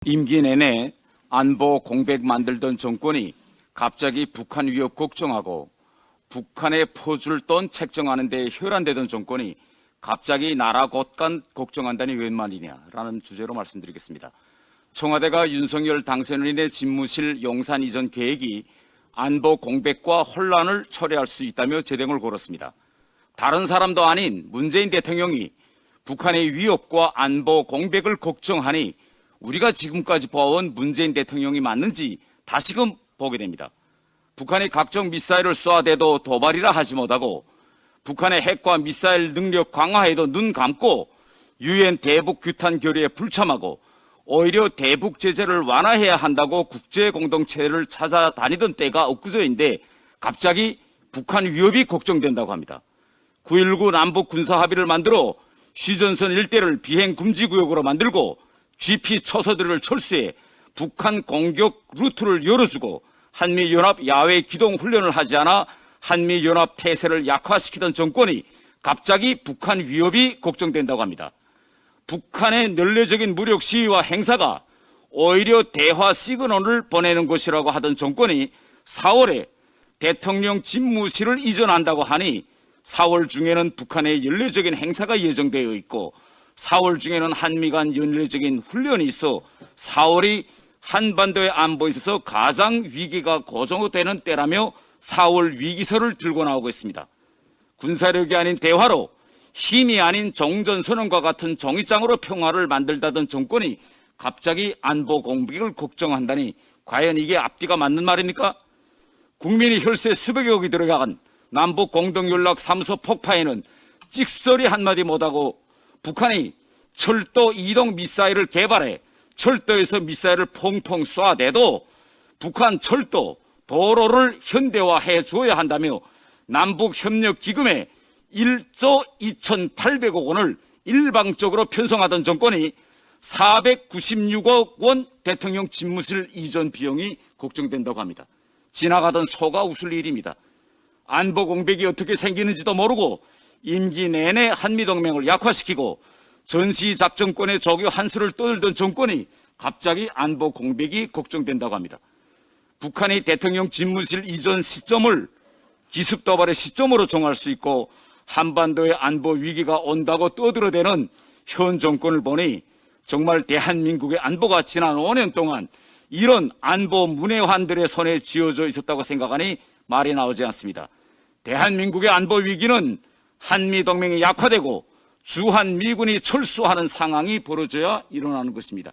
임기 내내 안보 공백 만들던 정권이 갑자기 북한 위협 걱정하고 북한의 포줄 돈 책정하는 데 혈안되던 정권이 갑자기 나라 곳간 걱정한다니 웬 말이냐라는 주제로 말씀드리겠습니다. 청와대가 윤석열 당선인의 집무실 용산 이전 계획이 안보 공백과 혼란을 초래할 수 있다며 제동을 걸었습니다. 다른 사람도 아닌 문재인 대통령이 북한의 위협과 안보 공백을 걱정하니 우리가 지금까지 봐온 문재인 대통령이 맞는지 다시금 보게 됩니다. 북한이 각종 미사일을 쏘아대도 도발이라 하지 못하고 북한의 핵과 미사일 능력 강화에도 눈 감고 유엔 대북 규탄 결의에 불참하고 오히려 대북 제재를 완화해야 한다고 국제 공동체를 찾아다니던 때가 엊그저인데 갑자기 북한 위협이 걱정된다고 합니다. 9.19 남북 군사합의를 만들어 휴전선 일대를 비행 금지 구역으로 만들고 GP 초소들을 철수해 북한 공격 루트를 열어주고 한미연합 야외 기동 훈련을 하지 않아 한미연합 태세를 약화시키던 정권이 갑자기 북한 위협이 걱정된다고 합니다. 북한의 논리적인 무력 시위와 행사가 오히려 대화 시그널을 보내는 것이라고 하던 정권이 4월에 대통령 집무실을 이전한다고 하니 4월 중에는 북한의 연례적인 행사가 예정되어 있고 4월 중에는 한미 간 연례적인 훈련이 있어 4월이 한반도의 안보에 있어서 가장 위기가 고조되는 때라며 4월 위기설을 들고 나오고 있습니다. 군사력이 아닌 대화로 힘이 아닌 종전선언과 같은 종이장으로 평화를 만들다던 정권이 갑자기 안보 공백을 걱정한다니 과연 이게 앞뒤가 맞는 말입니까? 국민이 혈세 수백억이 들어간 남북 공동연락사무소 폭파에는 찍소리 한마디 못하고 북한이 철도 이동 미사일을 개발해 철도에서 미사일을 퐁퐁 쏴대도 북한 철도, 도로를 현대화해 주어야 한다며 남북협력기금에 1조 2,800억 원을 일방적으로 편성하던 정권이 496억 원 대통령 집무실 이전 비용이 걱정된다고 합니다. 지나가던 소가 웃을 일입니다. 안보 공백이 어떻게 생기는지도 모르고 임기 내내 한미동맹을 약화시키고 전시작전권의 조교 한수를 떠들던 정권이 갑자기 안보 공백이 걱정된다고 합니다. 북한이 대통령 집무실 이전 시점을 기습도발의 시점으로 정할 수 있고 한반도의 안보 위기가 온다고 떠들어대는 현 정권을 보니 정말 대한민국의 안보가 지난 5년 동안 이런 안보 문외환들의 손에 쥐어져 있었다고 생각하니 말이 나오지 않습니다. 대한민국의 안보 위기는 한미동맹이 약화되고 주한미군이 철수하는 상황이 벌어져야 일어나는 것입니다.